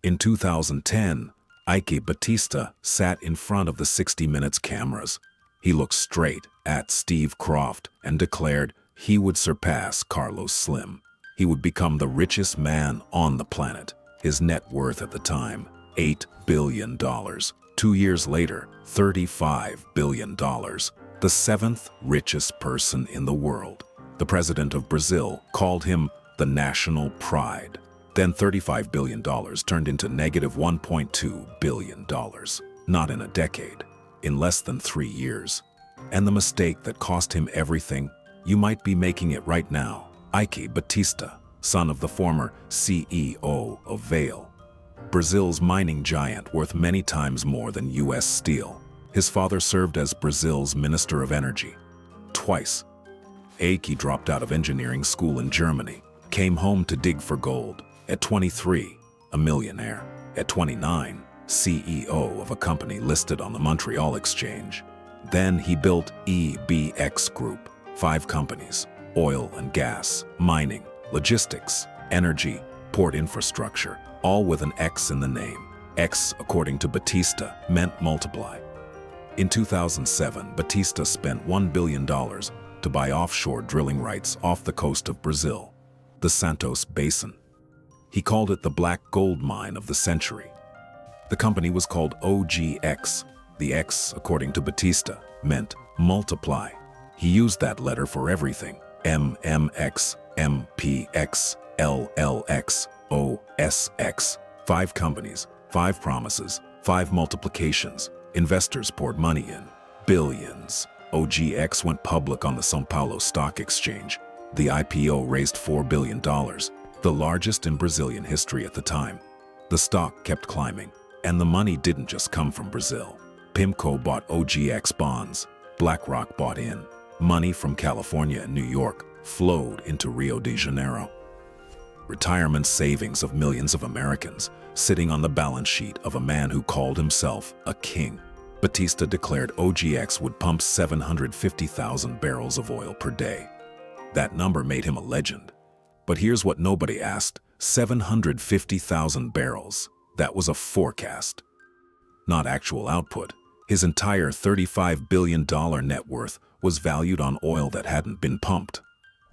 In 2010, Eike Batista sat in front of the 60 Minutes cameras. He looked straight at Steve Croft and declared he would surpass Carlos Slim. He would become the richest man on the planet. His net worth at the time, $8 billion. 2 years later, $35 billion. The seventh richest person in the world. The president of Brazil called him the national pride. Then $35 billion turned into negative $1.2 billion. Not in a decade, in less than 3 years. And the mistake that cost him everything, you might be making it right now. Eike Batista, son of the former CEO of Vale, Brazil's mining giant worth many times more than U.S. Steel. His father served as Brazil's Minister of Energy. Twice. Eike dropped out of engineering school in Germany, came home to dig for gold. At 23, a millionaire. At 29, CEO of a company listed on the Montreal Exchange. Then he built EBX Group, 5 companies: oil and gas, mining, logistics, energy, port infrastructure, all with an X in the name. X, according to Batista, meant multiply. In 2007, Batista spent $1 billion to buy offshore drilling rights off the coast of Brazil, the Santos Basin. He called it the black gold mine of the century. The company was called OGX. The X, according to Batista, meant multiply. He used that letter for everything: MMX, MPX, LLX, OSX. 5 companies, 5 promises, 5 multiplications. Investors poured money in. Billions. OGX went public on the São Paulo Stock Exchange. The IPO raised $4 billion, the largest in Brazilian history at the time. The stock kept climbing, and the money didn't just come from Brazil. PIMCO bought OGX bonds. BlackRock bought in. Money from California and New York flowed into Rio de Janeiro. Retirement savings of millions of Americans sitting on the balance sheet of a man who called himself a king. Batista declared OGX would pump 750,000 barrels of oil per day. That number made him a legend. But here's what nobody asked: 750,000 barrels. That was a forecast, not actual output. His entire $35 billion net worth was valued on oil that hadn't been pumped,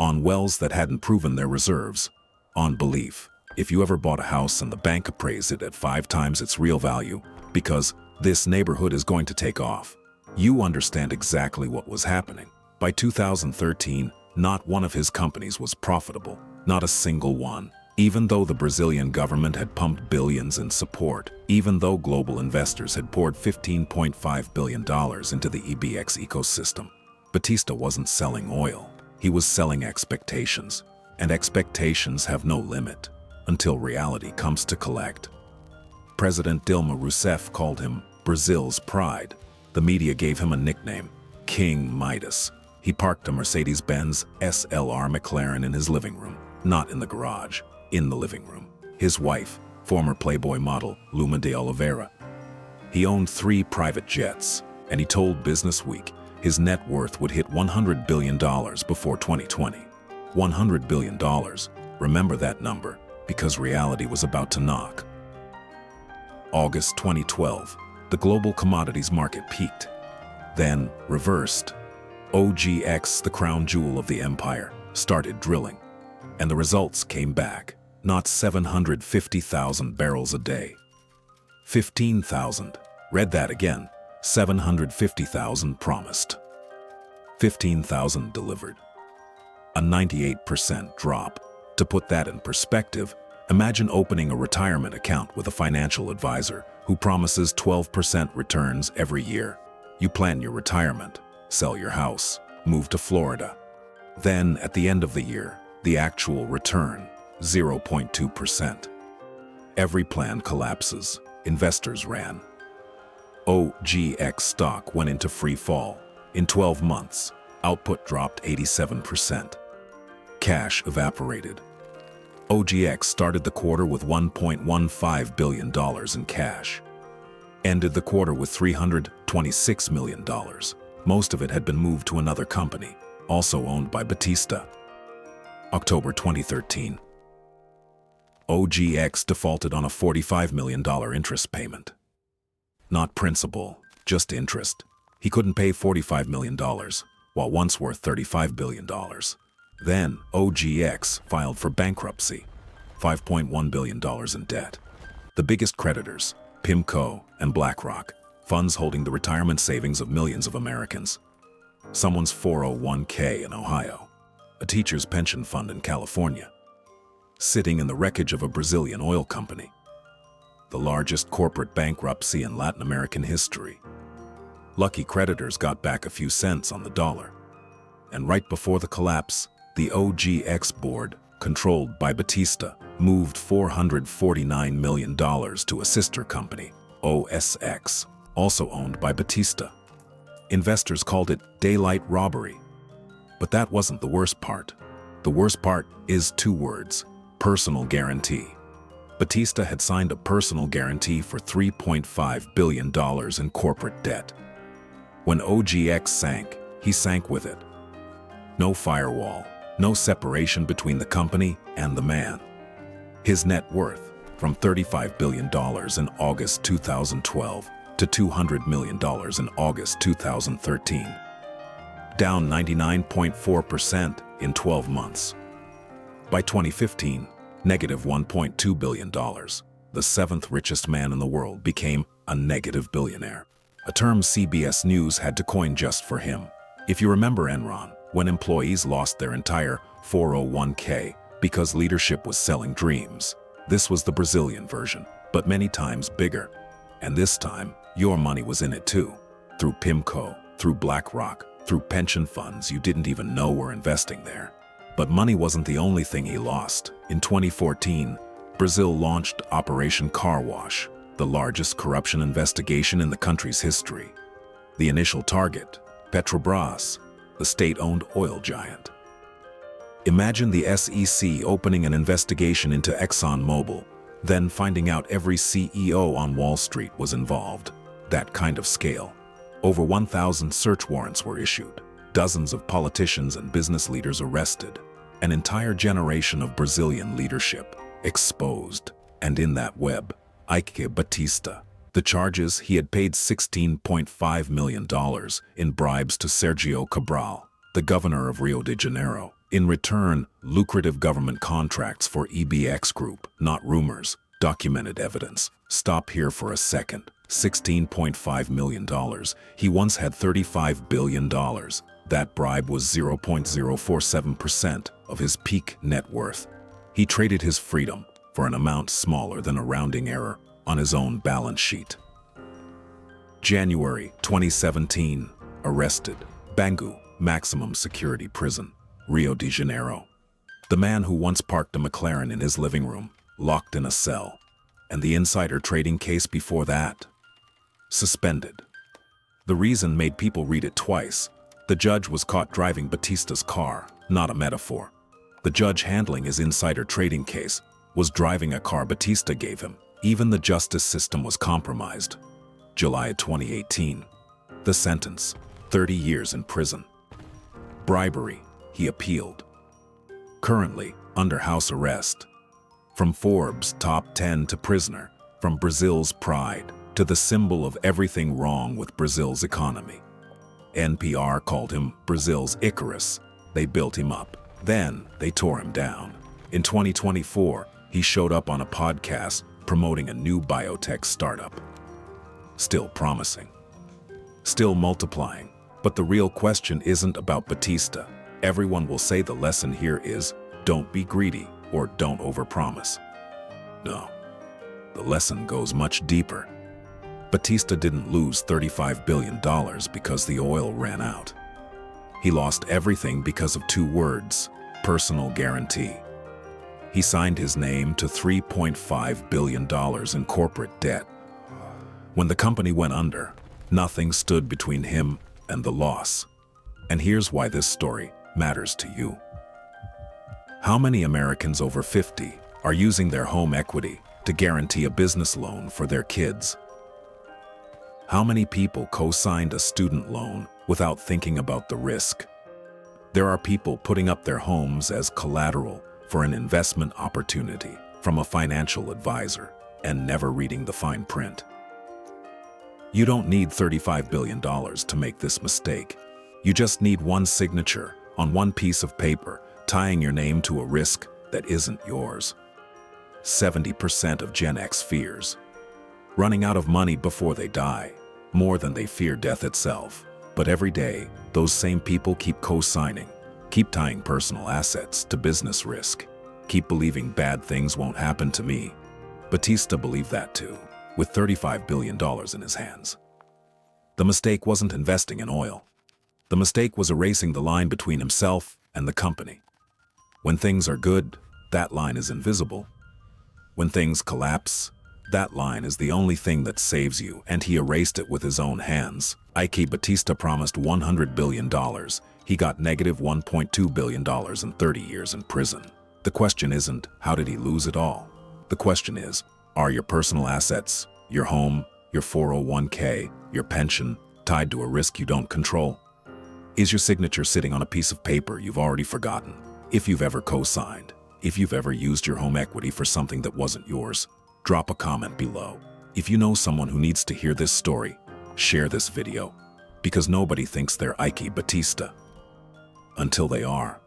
on wells that hadn't proven their reserves, on belief. If you ever bought a house and the bank appraised it at 5 times its real value because this neighborhood is going to take off, you understand exactly what was happening. By 2013, not one of his companies was profitable, not a single one. Even though the Brazilian government had pumped billions in support, even though global investors had poured $15.5 billion into the EBX ecosystem, Batista wasn't selling oil. He was selling expectations. And expectations have no limit until reality comes to collect. President Dilma Rousseff called him Brazil's pride. The media gave him a nickname, King Midas. He parked a Mercedes-Benz SLR McLaren in his living room, not in the garage, in the living room. His wife, former Playboy model Luma de Oliveira. He owned 3 private jets, and he told Business Week his net worth would hit $100 billion before 2020. $100 billion. Remember that number, because reality was about to knock. August 2012, the global commodities market peaked, then reversed. OGX, the crown jewel of the empire, started drilling, and the results came back. Not 750,000 barrels a day. 15,000. Read that again. 750,000 promised. 15,000 delivered. A 98% drop. To put that in perspective, imagine opening a retirement account with a financial advisor who promises 12% returns every year. You plan your retirement, sell your house, move to Florida. Then, at the end of the year, the actual return, 0.2%. Every plan collapses. Investors ran. OGX stock went into free fall. In 12 months, output dropped 87%. Cash evaporated. OGX started the quarter with $1.15 billion in cash. Ended the quarter with $326 million. Most of it had been moved to another company, also owned by Batista. October 2013. OGX defaulted on a $45 million interest payment. Not principal, just interest. He couldn't pay $45 million, while once worth $35 billion. Then, OGX filed for bankruptcy, $5.1 billion in debt. The biggest creditors, PIMCO and BlackRock, funds holding the retirement savings of millions of Americans. Someone's 401k in Ohio, a teacher's pension fund in California, sitting in the wreckage of a Brazilian oil company, the largest corporate bankruptcy in Latin American history. Lucky creditors got back a few cents on the dollar. And right before the collapse, the OGX board, controlled by Batista, moved $449 million to a sister company, OSX, also owned by Batista. Investors called it daylight robbery. But that wasn't the worst part. The worst part is two words: personal guarantee. Batista had signed a personal guarantee for $3.5 billion in corporate debt. When OGX sank, he sank with it. No firewall, no separation between the company and the man. His net worth, from $35 billion in August 2012 to $200 million in August 2013. Down 99.4% in 12 months. By 2015, negative $1.2 billion, the seventh richest man in the world became a negative billionaire, a term CBS News had to coin just for him. If you remember Enron, when employees lost their entire 401k because leadership was selling dreams, this was the Brazilian version, but many times bigger. And this time, your money was in it too, through PIMCO, through BlackRock, through pension funds you didn't even know were investing there. But money wasn't the only thing he lost. In 2014, Brazil launched Operation Car Wash, the largest corruption investigation in the country's history. The initial target, Petrobras, the state-owned oil giant. Imagine the SEC opening an investigation into ExxonMobil, then finding out every CEO on Wall Street was involved. That kind of scale. Over 1,000 search warrants were issued, dozens of politicians and business leaders arrested, an entire generation of Brazilian leadership exposed, and in that web, Eike Batista. The charges: he had paid $16.5 million in bribes to Sergio Cabral, the governor of Rio de Janeiro. In return, lucrative government contracts for EBX Group, not rumors, documented evidence. Stop here for a second. $16.5 million. He once had $35 billion. That bribe was 0.047% of his peak net worth. He traded his freedom for an amount smaller than a rounding error on his own balance sheet. January 2017, arrested. Bangu, maximum security prison, Rio de Janeiro. The man who once parked a McLaren in his living room, locked in a cell. And the insider trading case before that? Suspended. The reason made people read it twice. The judge was caught driving Batista's car, not a metaphor. The judge handling his insider trading case was driving a car Batista gave him. Even the justice system was compromised. July 2018. The sentence: 30 years in prison. Bribery. He appealed. Currently, under house arrest. From Forbes' top 10 to prisoner, from Brazil's pride to the symbol of everything wrong with Brazil's economy. NPR called him Brazil's Icarus. They built him up. Then they tore him down. In 2024, he showed up on a podcast promoting a new biotech startup. Still promising. Still multiplying. But the real question isn't about Batista. Everyone will say the lesson here is, don't be greedy or don't overpromise. No. The lesson goes much deeper. Batista didn't lose $35 billion because the oil ran out. He lost everything because of two words: personal guarantee. He signed his name to $3.5 billion in corporate debt. When the company went under, nothing stood between him and the loss. And here's why this story matters to you. How many Americans over 50 are using their home equity to guarantee a business loan for their kids? How many people co-signed a student loan without thinking about the risk? There are people putting up their homes as collateral for an investment opportunity, from a financial advisor and never reading the fine print. You don't need $35 billion to make this mistake. You just need one signature on one piece of paper, tying your name to a risk that isn't yours. 70% of Gen X fears running out of money before they die, more than they fear death itself. But every day, those same people keep co-signing, keep tying personal assets to business risk, keep believing bad things won't happen to me. Batista believed that too, with $35 billion in his hands. The mistake wasn't investing in oil. The mistake was erasing the line between himself and the company. When things are good, that line is invisible. When things collapse, that line is the only thing that saves you, and he erased it with his own hands. Eike Batista promised $100 billion. He got negative $1.2 billion and 30 years in prison. The question isn't, how did he lose it all? The question is, are your personal assets, your home, your 401k, your pension, tied to a risk you don't control? Is your signature sitting on a piece of paper you've already forgotten? If you've ever co-signed, if you've ever used your home equity for something that wasn't yours, drop a comment below. If you know someone who needs to hear this story, share this video, because nobody thinks they're Eike Batista until they are.